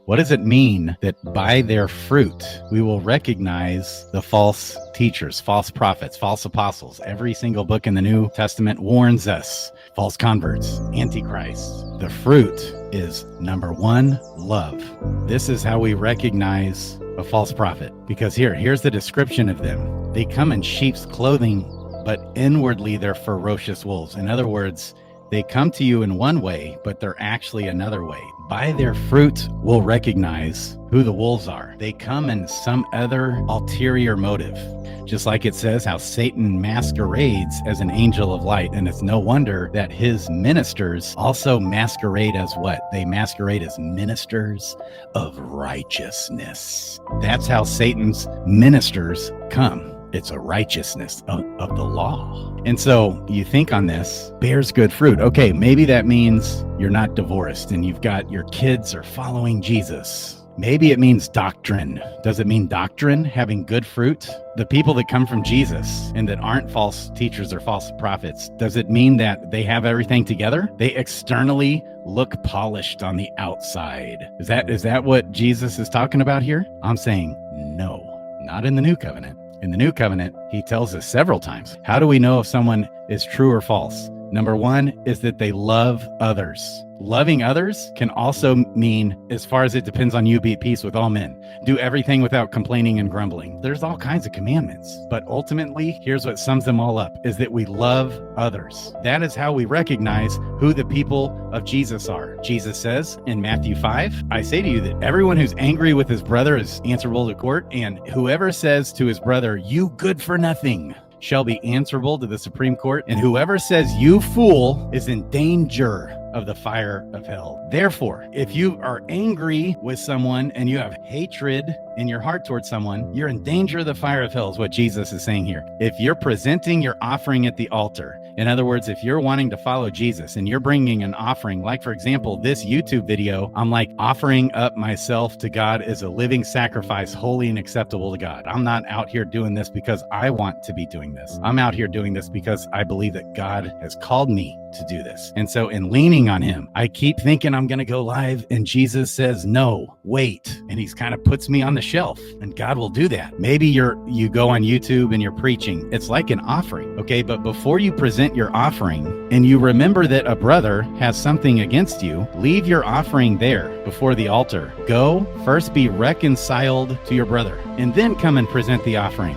What does it mean that by their fruit we will recognize the false teachers, false prophets, false apostles? Every single book in the New Testament warns us. False converts, antichrists. The fruit is number one, love. This is how we recognize a false prophet. Because here's the description of them. They come in sheep's clothing, but inwardly they're ferocious wolves. In other words, they come to you in one way, but they're actually another way. By their fruit, we'll recognize who the wolves are. They come in some other ulterior motive. Just like it says how Satan masquerades as an angel of light. And it's no wonder that his ministers also masquerade as what? They masquerade as ministers of righteousness. That's how Satan's ministers come. It's a righteousness of the law. And so you think on this, bears good fruit. Okay, maybe that means you're not divorced and you've got your kids are following Jesus. Maybe it means doctrine. Does it mean doctrine, having good fruit? The people that come from Jesus and that aren't false teachers or false prophets, does it mean that they have everything together? They externally look polished on the outside. Is that what Jesus is talking about here? I'm saying no, not in the new covenant. In the new covenant, he tells us several times. How do we know if someone is true or false? Number one is that they love others. Loving others can also mean, as far as it depends on you, be at peace with all men. Do everything without complaining and grumbling. There's all kinds of commandments, but ultimately, here's what sums them all up, is that we love others. That is how we recognize who the people of Jesus are. Jesus says in Matthew 5, I say to you that everyone who's angry with his brother is answerable to court, and whoever says to his brother, you good for nothing, shall be answerable to the Supreme Court, and whoever says you fool is in danger of the fire of hell. Therefore, if you are angry with someone and you have hatred in your heart towards someone, you're in danger of the fire of hell, is what Jesus is saying here. If you're presenting your offering at the altar, in other words, if you're wanting to follow Jesus and you're bringing an offering, like for example, this YouTube video, I'm like offering up myself to God as a living sacrifice, holy and acceptable to God. I'm not out here doing this because I want to be doing this. I'm out here doing this because I believe that God has called me to do this. And so in leaning on him, I keep thinking I'm going to go live and Jesus says, no, wait. And he's kind of puts me on the shelf, and God will do that. Maybe you go on YouTube and you're preaching. It's like an offering. Okay. But before you present your offering and you remember that a brother has something against you, leave your offering there before the altar. Go first, be reconciled to your brother, and then come and present the offering.